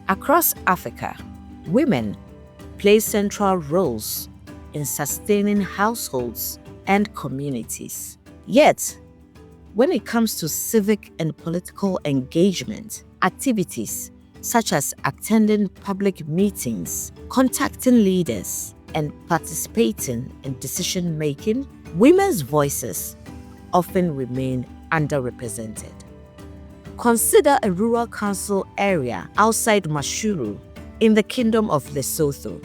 Across Africa, women play central roles in sustaining households and communities. Yet, when it comes to civic and political engagement, activities such as attending public meetings, contacting leaders, and participating in decision-making, women's voices often remain underrepresented. Consider a rural council area outside Mashuru in the Kingdom of Lesotho.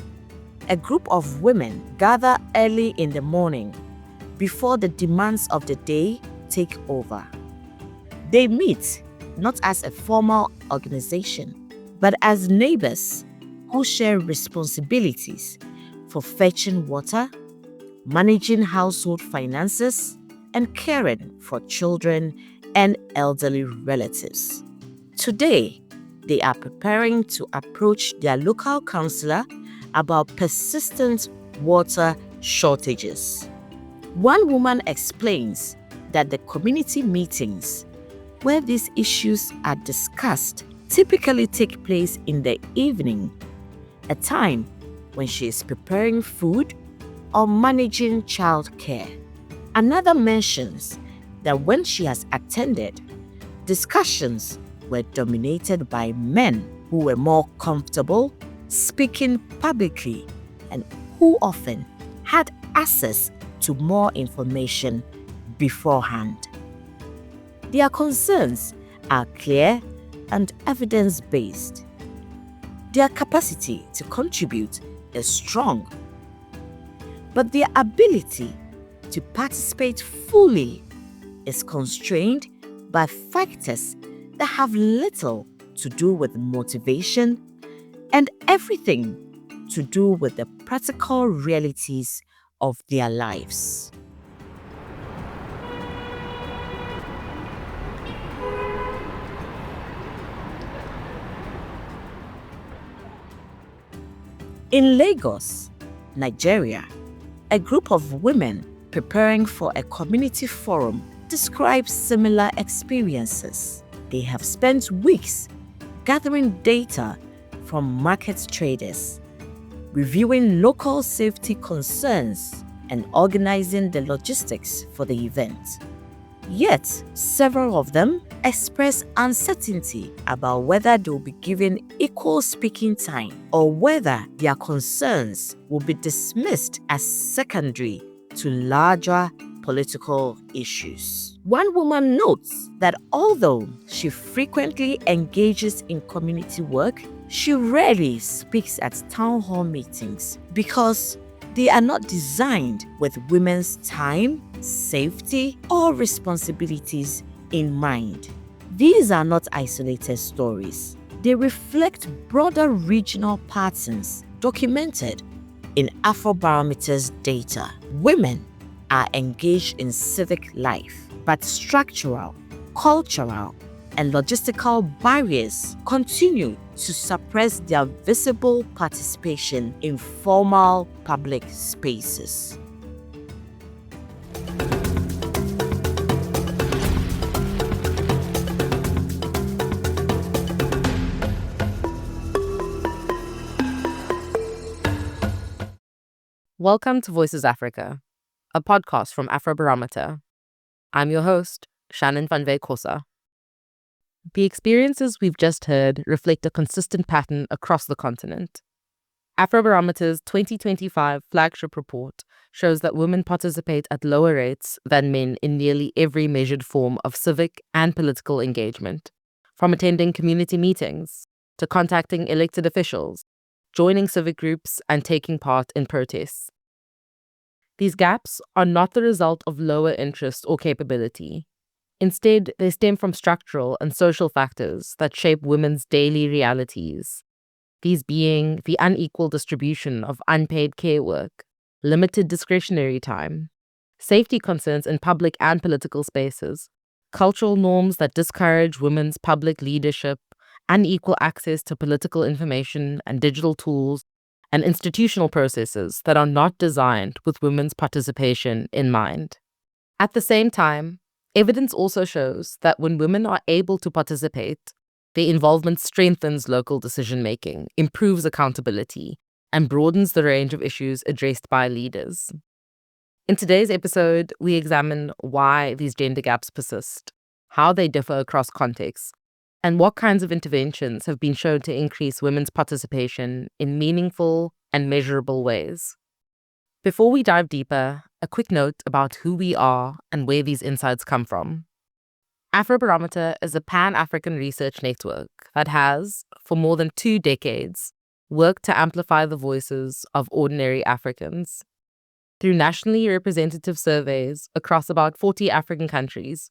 A group of women gather early in the morning before the demands of the day take over. They meet not as a formal organization, but as neighbors who share responsibilities for fetching water, managing household finances, and caring for children and elderly relatives. Today, they are preparing to approach their local councillor about persistent water shortages. One woman explains that the community meetings where these issues are discussed typically take place in the evening, a time when she is preparing food or managing childcare. Another mentions that when she has attended, discussions were dominated by men who were more comfortable speaking publicly and who often had access to more information beforehand. Their concerns are clear and evidence-based. Their capacity to contribute is strong, but their ability to participate fully is constrained by factors that have little to do with motivation and everything to do with the practical realities of their lives. In Lagos, Nigeria, a group of women preparing for a community forum describe similar experiences. They have spent weeks gathering data from market traders, reviewing local safety concerns, and organizing the logistics for the event. Yet, several of them express uncertainty about whether they will be given equal speaking time or whether their concerns will be dismissed as secondary to larger political issues. One woman notes that although she frequently engages in community work, she rarely speaks at town hall meetings because they are not designed with women's time, safety, or responsibilities in mind. These are not isolated stories. They reflect broader regional patterns documented in Afrobarometer's data. Women are engaged in civic life, but structural, cultural, and logistical barriers continue to suppress their visible participation in formal public spaces. Welcome to Voices Africa, a podcast from Afrobarometer. I'm your host, Shannon Van Veek Kosa. The experiences we've just heard reflect a consistent pattern across the continent. Afrobarometer's 2025 flagship report shows that women participate at lower rates than men in nearly every measured form of civic and political engagement, from attending community meetings to contacting elected officials, joining civic groups, and taking part in protests. These gaps are not the result of lower interest or capability. Instead, they stem from structural and social factors that shape women's daily realities, these being the unequal distribution of unpaid care work, limited discretionary time, safety concerns in public and political spaces, cultural norms that discourage women's public leadership, unequal access to political information and digital tools, and institutional processes that are not designed with women's participation in mind. At the same time, evidence also shows that when women are able to participate, Their involvement strengthens local decision-making, improves accountability, and broadens the range of issues addressed by leaders. In today's episode, we examine why these gender gaps persist, how they differ across contexts, and what kinds of interventions have been shown to increase women's participation in meaningful and measurable ways. Before we dive deeper, a quick note about who we are and where these insights come from. Afrobarometer is a pan-African research network that has, for more than 2 decades, worked to amplify the voices of ordinary Africans. Through nationally representative surveys across about 40 African countries,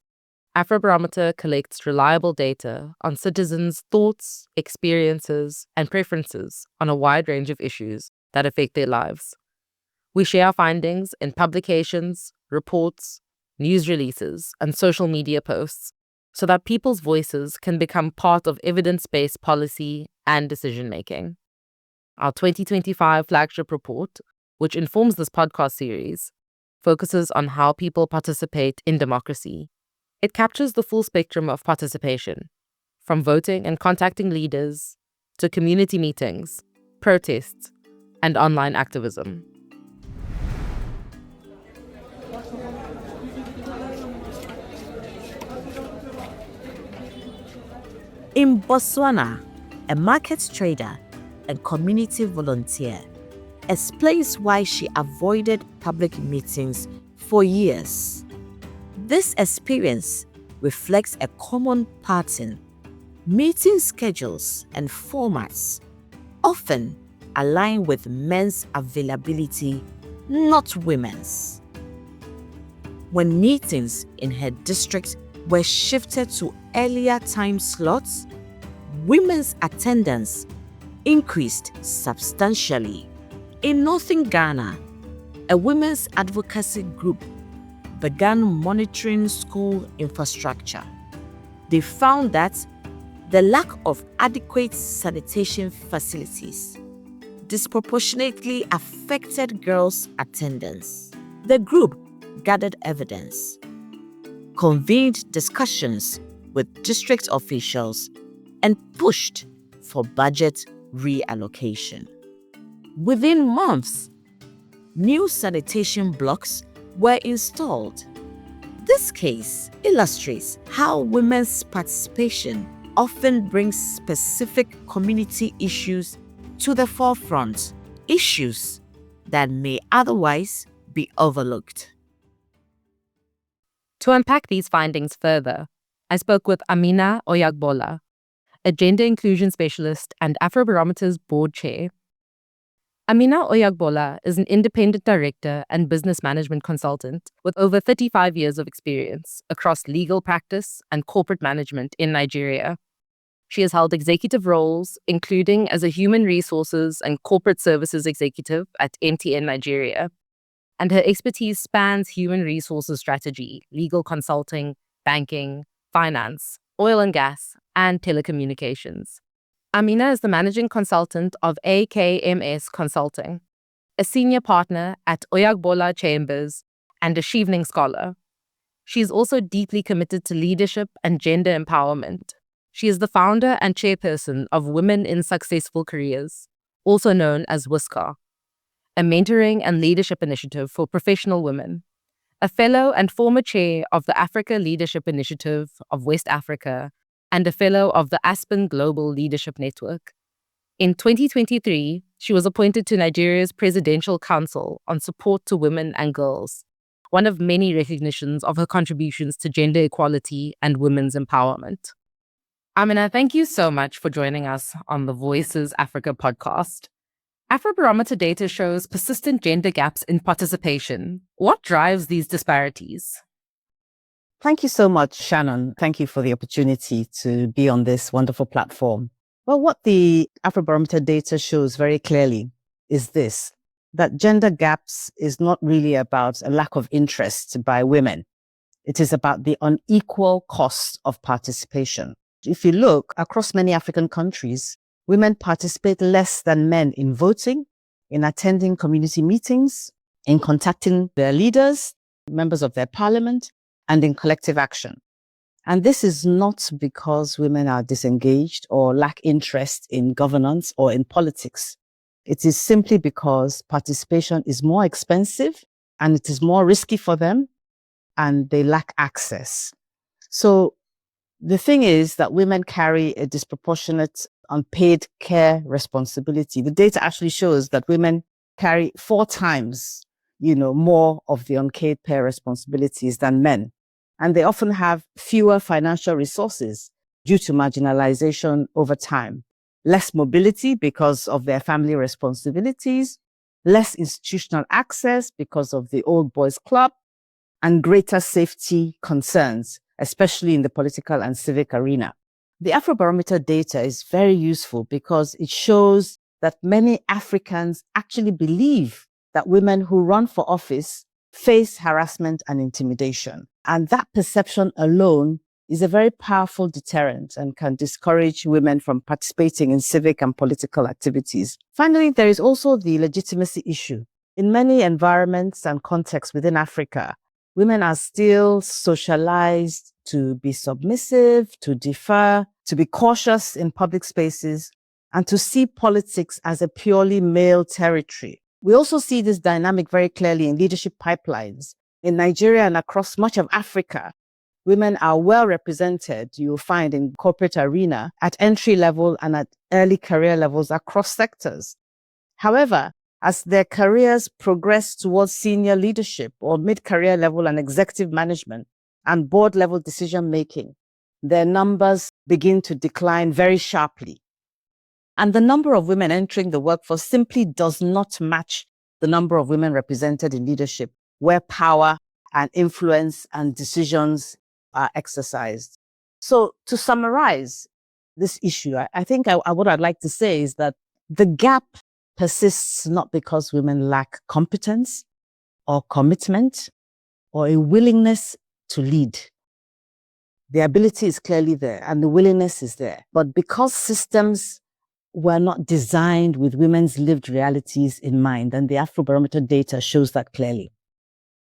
Afrobarometer collects reliable data on citizens' thoughts, experiences, and preferences on a wide range of issues that affect their lives. We share our findings in publications, reports, news releases, and social media posts so that people's voices can become part of evidence-based policy and decision-making. Our 2025 flagship report, which informs this podcast series, focuses on how people participate in democracy. It captures the full spectrum of participation, from voting and contacting leaders to community meetings, protests, and online activism. In Botswana, a market trader and community volunteer explains why she avoided public meetings for years. This experience reflects a common pattern. Meeting schedules and formats often align with men's availability, not women's. When meetings in her district were shifted to earlier time slots, women's attendance increased substantially. In northern Ghana, a women's advocacy group began monitoring school infrastructure. They found that the lack of adequate sanitation facilities disproportionately affected girls' attendance. The group gathered evidence, convened discussions with district officials, and pushed for budget reallocation. Within months, new sanitation blocks were installed. This case illustrates how women's participation often brings specific community issues to the forefront, issues that may otherwise be overlooked. To unpack these findings further, I spoke with Amina Oyagbola, a gender inclusion specialist and Afrobarometer's board chair. Amina Oyagbola is an independent director and business management consultant with over 35 years of experience across legal practice and corporate management in Nigeria. She has held executive roles, including as a human resources and corporate services executive at MTN Nigeria, and her expertise spans human resources strategy, legal consulting, banking, finance, oil and gas, and telecommunications. Amina is the managing consultant of AKMS Consulting, a senior partner at Oyagbola Chambers, and a Shevening scholar. She is also deeply committed to leadership and gender empowerment. She is the founder and chairperson of Women in Successful Careers, also known as WISCA, a mentoring and leadership initiative for professional women, a fellow and former chair of the Africa Leadership Initiative of West Africa, and a fellow of the Aspen Global Leadership Network. In 2023, she was appointed to Nigeria's Presidential Council on Support to Women and Girls, one of many recognitions of her contributions to gender equality and women's empowerment. Amina, thank you so much for joining us on the Voices Africa podcast. Afrobarometer data shows persistent gender gaps in participation. What drives these disparities? Thank you so much, Shannon. Thank you for the opportunity to be on this wonderful platform. Well, what the Afrobarometer data shows very clearly is this, that gender gaps is not really about a lack of interest by women. It is about the unequal cost of participation. If you look across many African countries, women participate less than men in voting, in attending community meetings, in contacting their leaders, members of their parliament, and in collective action. And this is not because women are disengaged or lack interest in governance or in politics. It is simply because participation is more expensive and it is more risky for them and they lack access. So the thing is that women carry a disproportionate unpaid care responsibility. The data actually shows that women carry 4 times, more of the unpaid care responsibilities than men. And they often have fewer financial resources due to marginalization over time, less mobility because of their family responsibilities, less institutional access because of the old boys club, and greater safety concerns, especially in the political and civic arena. The Afrobarometer data is very useful because it shows that many Africans actually believe that women who run for office face harassment and intimidation. And that perception alone is a very powerful deterrent and can discourage women from participating in civic and political activities. Finally, there is also the legitimacy issue. In many environments and contexts within Africa, women are still socialized to be submissive, to defer, to be cautious in public spaces, and to see politics as a purely male territory. We also see this dynamic very clearly in leadership pipelines. In Nigeria and across much of Africa, women are well represented, you'll find, in corporate arena, at entry level and at early career levels across sectors. However, as their careers progress towards senior leadership or mid-career level and executive management and board-level decision-making, their numbers begin to decline very sharply. And the number of women entering the workforce simply does not match the number of women represented in leadership, where power and influence and decisions are exercised. So to summarize this issue, I think what I'd like to say is that the gap persists not because women lack competence or commitment or a willingness to lead. The ability is clearly there and the willingness is there, but because systems were not designed with women's lived realities in mind, and the Afrobarometer data shows that clearly.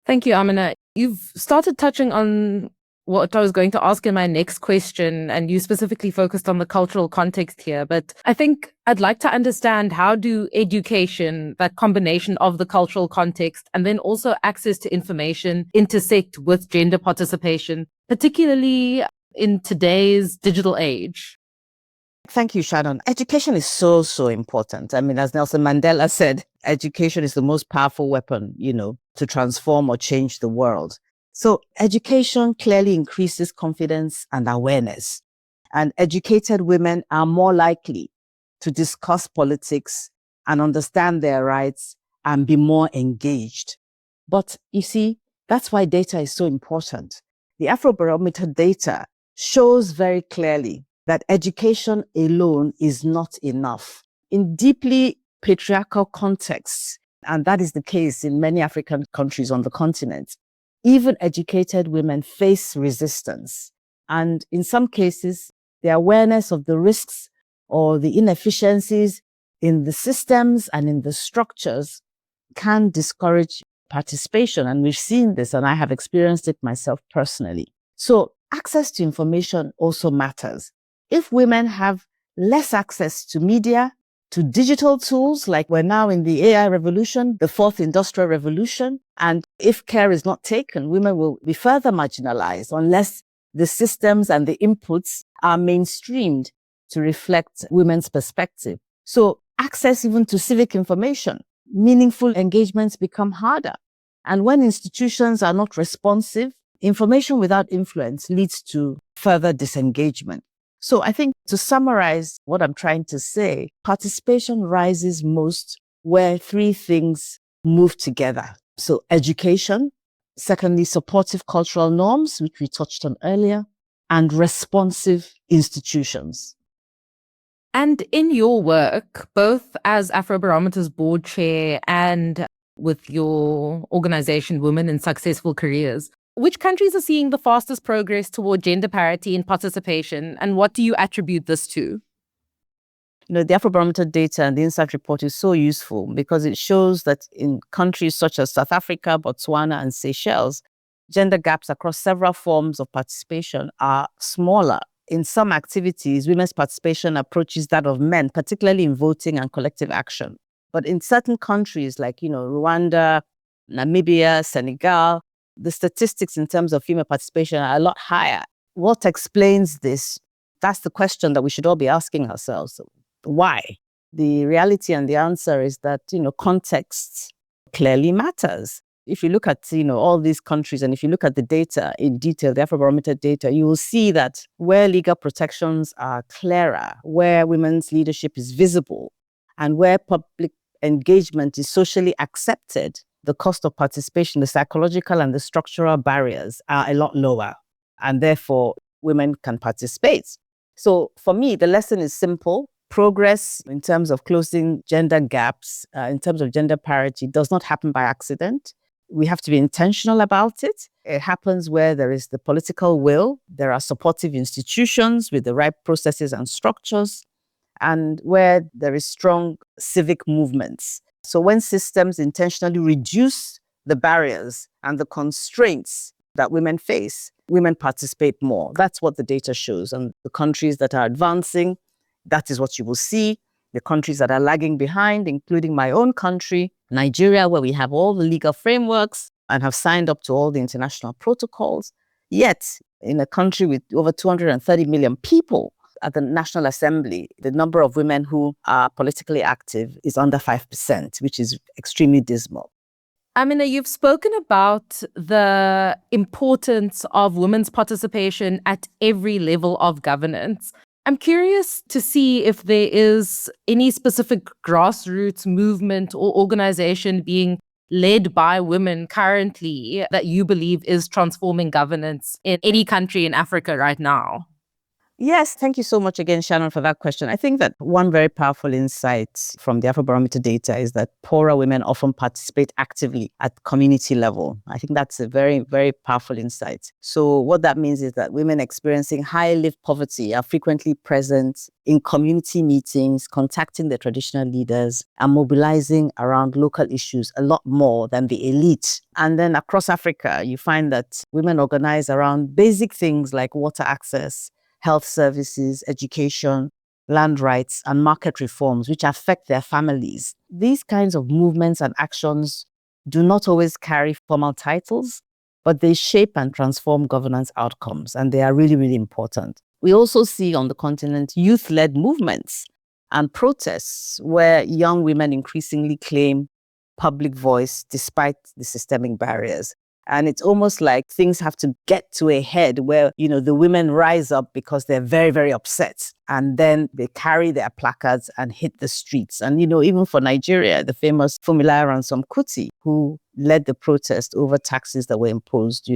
Thank you, Amina. You've started touching on what I was going to ask in my next question, and you specifically focused on the cultural context here. But I think I'd like to understand, how do education, that combination of the cultural context and then also access to information, intersect with gender participation, particularly in today's digital age? Thank you, Shannon. Education is so, so important. I mean, as Nelson Mandela said, education is the most powerful weapon, to transform or change the world. So education clearly increases confidence and awareness. And educated women are more likely to discuss politics and understand their rights and be more engaged. But you see, that's why data is so important. The Afrobarometer data shows very clearly that education alone is not enough. In deeply patriarchal contexts, and that is the case in many African countries on the continent, even educated women face resistance. And in some cases, the awareness of the risks or the inefficiencies in the systems and in the structures can discourage participation. And we've seen this, and I have experienced it myself personally. So access to information also matters. If women have less access to media, to digital tools, like we're now in the AI revolution, the fourth industrial revolution, and if care is not taken, women will be further marginalized unless the systems and the inputs are mainstreamed to reflect women's perspective. So access even to civic information, meaningful engagements become harder. And when institutions are not responsive, information without influence leads to further disengagement. So I think, to summarize what I'm trying to say, participation rises most where 3 things move together. So education, secondly, supportive cultural norms, which we touched on earlier, and responsive institutions. And in your work, both as Afrobarometer's board chair and with your organization, Women in Successful Careers, which countries are seeing the fastest progress toward gender parity and participation, and what do you attribute this to? The Afrobarometer data and the Insight Report is so useful because it shows that in countries such as South Africa, Botswana, and Seychelles, gender gaps across several forms of participation are smaller. In some activities, women's participation approaches that of men, particularly in voting and collective action. But in certain countries like, Rwanda, Namibia, Senegal, the statistics in terms of female participation are a lot higher. What explains this? That's the question that we should all be asking ourselves. Why? The reality and the answer is that, context clearly matters. If you look at, all these countries, and if you look at the data in detail, the Afrobarometer data, you will see that where legal protections are clearer, where women's leadership is visible, and where public engagement is socially accepted, the cost of participation, the psychological and the structural barriers are a lot lower, and therefore women can participate. So for me, the lesson is simple. Progress in terms of closing gender gaps, in terms of gender parity, does not happen by accident. We have to be intentional about it. It happens where there is the political will, there are supportive institutions with the right processes and structures, and where there is strong civic movements. So when systems intentionally reduce the barriers and the constraints that women face, women participate more. That's what the data shows. And the countries that are advancing, that is what you will see. The countries that are lagging behind, including my own country, Nigeria, where we have all the legal frameworks and have signed up to all the international protocols. Yet, in a country with over 230 million people at the National Assembly, the number of women who are politically active is under 5%, which is extremely dismal. Amina, you've spoken about the importance of women's participation at every level of governance. I'm curious to see if there is any specific grassroots movement or organization being led by women currently that you believe is transforming governance in any country in Africa right now. Yes, thank you so much again, Shannon, for that question. I think that one very powerful insight from the Afrobarometer data is that poorer women often participate actively at community level. I think that's a very, very powerful insight. So what that means is that women experiencing high-lived poverty are frequently present in community meetings, contacting the traditional leaders and mobilizing around local issues a lot more than the elite. And then across Africa, you find that women organize around basic things like water access, health services, education, land rights, and market reforms, which affect their families. These kinds of movements and actions do not always carry formal titles, but they shape and transform governance outcomes, and they are really, really important. We also see on the continent youth-led movements and protests where young women increasingly claim public voice despite the systemic barriers. And it's almost like things have to get to a head where, the women rise up because they're very, very upset. And then they carry their placards and hit the streets. And, even for Nigeria, the famous Funmilayo Ransome Kuti, who led the protest over taxes that were imposed,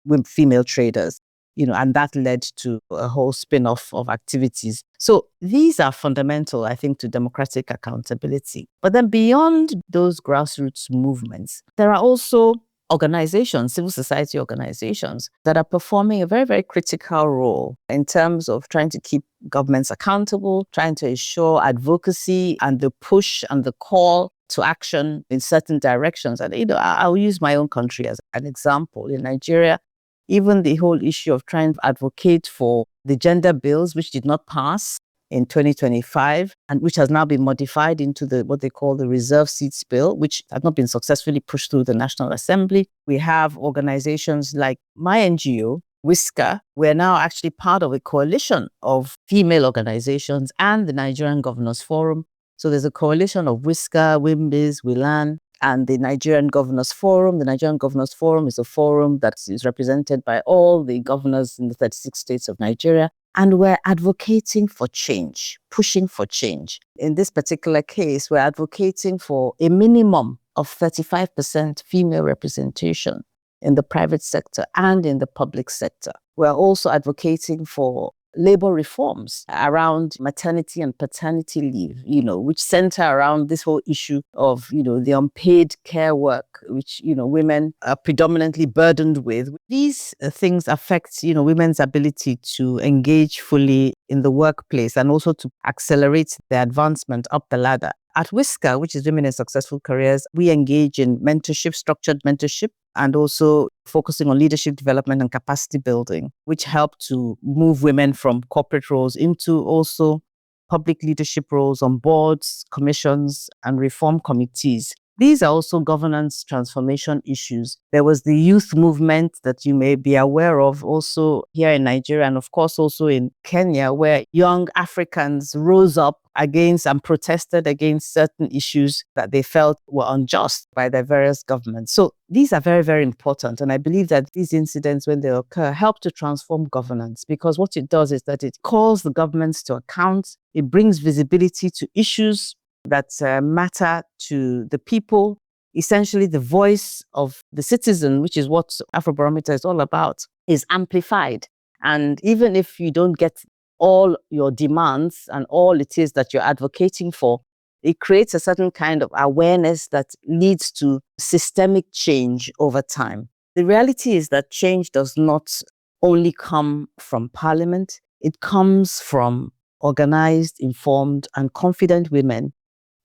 with female traders, and that led to a whole spin-off of activities. So these are fundamental, I think, to democratic accountability. But then beyond those grassroots movements, there are also organizations, civil society organizations, that are performing a very, very critical role in terms of trying to keep governments accountable, trying to ensure advocacy and the push and the call to action in certain directions. And, I'll use my own country as an example. In Nigeria, even the whole issue of trying to advocate for the gender bills, which did not pass in 2025, and which has now been modified into what they call the reserve seats bill, which had not been successfully pushed through the National Assembly. We have organizations like my NGO, WISCA. We're now actually part of a coalition of female organizations and the Nigerian Governors Forum. So there's a coalition of WISCA, WIMBIS, WILAN, and the Nigerian Governors Forum. The Nigerian Governors Forum is a forum that is represented by all the governors in the 36 states of Nigeria. And we're advocating for change, pushing for change. In this particular case, we're advocating for a minimum of 35% female representation in the private sector and in the public sector. We're also advocating for labor reforms around maternity and paternity leave, which center around this whole issue of, the unpaid care work, which, women are predominantly burdened with. These things affect, women's ability to engage fully in the workplace and also to accelerate their advancement up the ladder. At Whisker, which is Women in Successful Careers, we engage in mentorship, structured mentorship, and also focusing on leadership development and capacity building, which help to move women from corporate roles into also public leadership roles on boards, commissions, and reform committees. These are also governance transformation issues. There was the youth movement that you may be aware of also here in Nigeria, and of course also in Kenya, where young Africans rose up against and protested against certain issues that they felt were unjust by their various governments. So these are very, very important. And I believe that these incidents, when they occur, help to transform governance, because what it does is that it calls the governments to account. It brings visibility to issues that matter to the people, essentially the voice of the citizen, which is what Afrobarometer is all about, is amplified. And even if you don't get all your demands and all it is that you're advocating for, it creates a certain kind of awareness that leads to systemic change over time. The reality is that change does not only come from Parliament, it comes from organized, informed, and confident women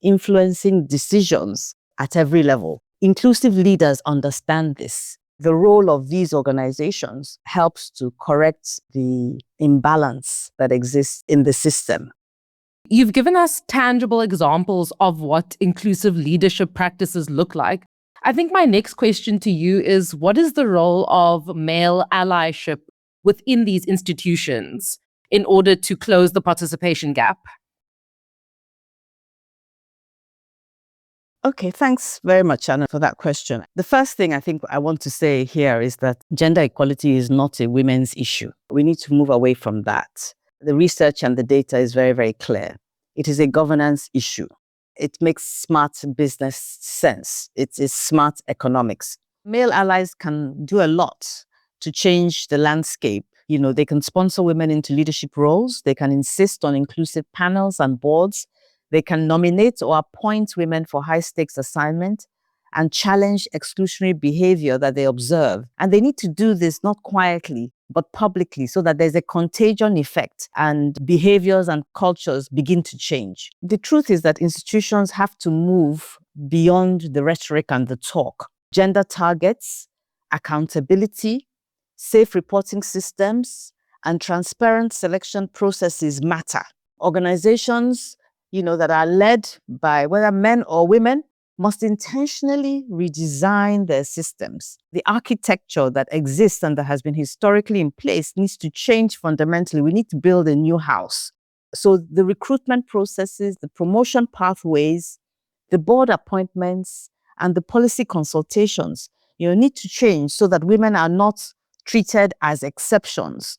influencing decisions at every level. Inclusive leaders understand this. The role of these organizations helps to correct the imbalance that exists in the system. You've given us tangible examples of what inclusive leadership practices look like. I think my next question to you is, what is the role of male allyship within these institutions in order to close the participation gap? Okay, thanks very much, Anna, for that question. The first thing I think I want to say here is that gender equality is not a women's issue. We need to move away from that. The research and the data is very, very clear. It is a governance issue. It makes smart business sense. It is smart economics. Male allies can do a lot to change the landscape. You know, they can sponsor women into leadership roles. They can insist on inclusive panels and boards. They can nominate or appoint women for high-stakes assignment and challenge exclusionary behavior that they observe. And they need to do this not quietly, but publicly, so that there's a contagion effect and behaviors and cultures begin to change. The truth is that institutions have to move beyond the rhetoric and the talk. Gender targets, accountability, safe reporting systems, and transparent selection processes matter. Organizations that are led by whether men or women must intentionally redesign their systems. The architecture that exists and that has been historically in place needs to change fundamentally. We need to build a new house. So the recruitment processes, the promotion pathways, the board appointments, and the policy consultations, need to change so that women are not treated as exceptions,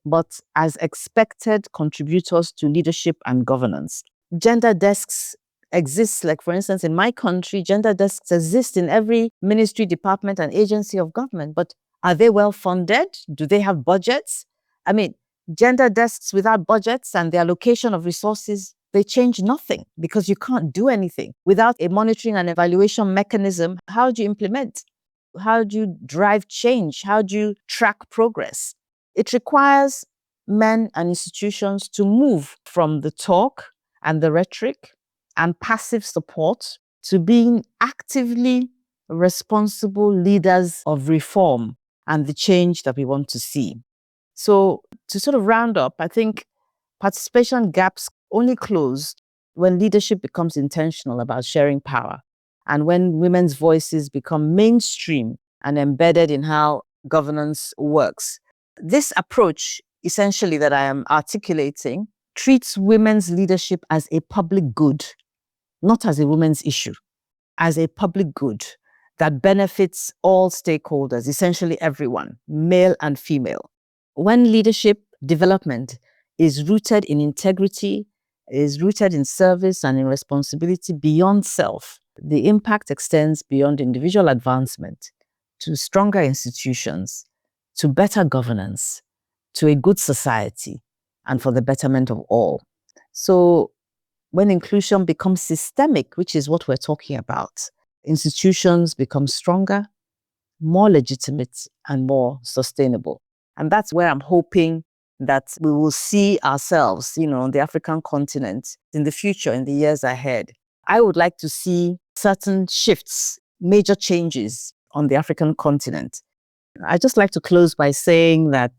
but as expected contributors to leadership and governance. Gender desks exist, like for instance, in my country, gender desks exist in every ministry, department, and agency of government. But are they well funded? Do they have budgets? I mean, gender desks without budgets and the allocation of resources, they change nothing, because you can't do anything. Without a monitoring and evaluation mechanism, how do you implement? How do you drive change? How do you track progress? It requires men and institutions to move from the talk and the rhetoric and passive support to being actively responsible leaders of reform and the change that we want to see. So to sort of round up, I think participation gaps only close when leadership becomes intentional about sharing power and when women's voices become mainstream and embedded in how governance works. This approach, essentially, that I am articulating, treats women's leadership as a public good, not as a women's issue, as a public good that benefits all stakeholders, essentially everyone, male and female. When leadership development is rooted in integrity, is rooted in service and in responsibility beyond self, the impact extends beyond individual advancement to stronger institutions, to better governance, to a good society, and for the betterment of all. So when inclusion becomes systemic, which is what we're talking about, institutions become stronger, more legitimate, and more sustainable. And that's where I'm hoping that we will see ourselves, on the African continent in the future, in the years ahead. I would like to see certain shifts, major changes on the African continent. I'd just like to close by saying that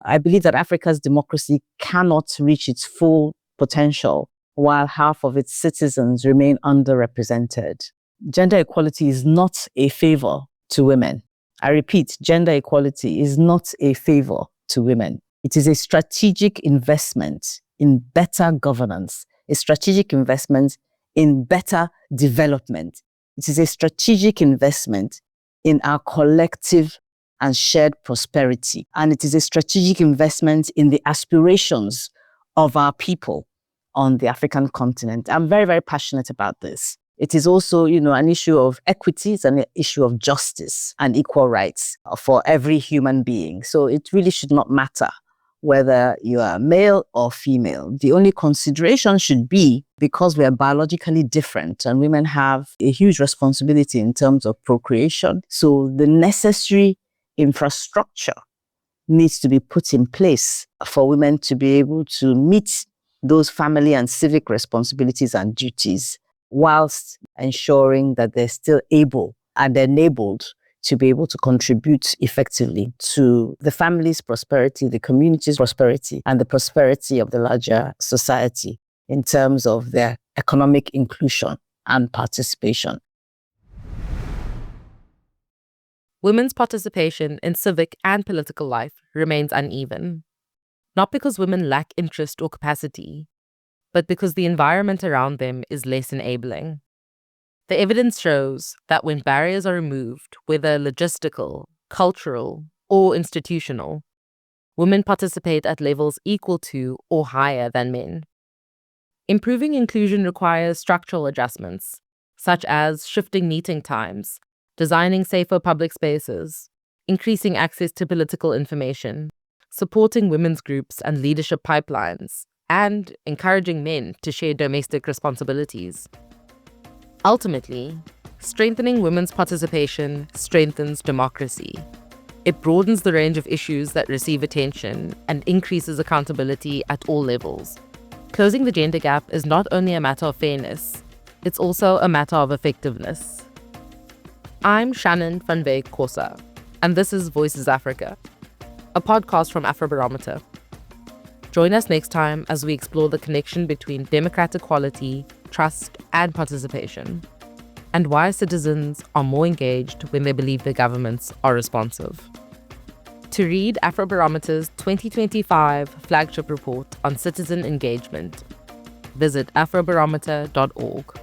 I believe that Africa's democracy cannot reach its full potential while half of its citizens remain underrepresented. Gender equality is not a favor to women. I repeat, gender equality is not a favor to women. It is a strategic investment in better governance, a strategic investment in better development. It is a strategic investment in our collective and shared prosperity. And it is a strategic investment in the aspirations of our people on the African continent. I'm very, very passionate about this. It is also, an issue of equity, it's an issue of justice and equal rights for every human being. So it really should not matter whether you are male or female. The only consideration should be, because we are biologically different and women have a huge responsibility in terms of procreation, so the necessary infrastructure needs to be put in place for women to be able to meet those family and civic responsibilities and duties, whilst ensuring that they're still able and enabled to be able to contribute effectively to the family's prosperity, the community's prosperity, and the prosperity of the larger society in terms of their economic inclusion and participation. Women's participation in civic and political life remains uneven, not because women lack interest or capacity, but because the environment around them is less enabling. The evidence shows that when barriers are removed, whether logistical, cultural, or institutional, women participate at levels equal to or higher than men. Improving inclusion requires structural adjustments, such as shifting meeting times, designing safer public spaces, increasing access to political information, supporting women's groups and leadership pipelines, and encouraging men to share domestic responsibilities. Ultimately, strengthening women's participation strengthens democracy. It broadens the range of issues that receive attention and increases accountability at all levels. Closing the gender gap is not only a matter of fairness, it's also a matter of effectiveness. I'm Shannon van Wyk Kosa, and this is Voices Africa, a podcast from Afrobarometer. Join us next time as we explore the connection between democratic equality, trust, and participation, and why citizens are more engaged when they believe their governments are responsive. To read Afrobarometer's 2025 flagship report on citizen engagement, visit afrobarometer.org.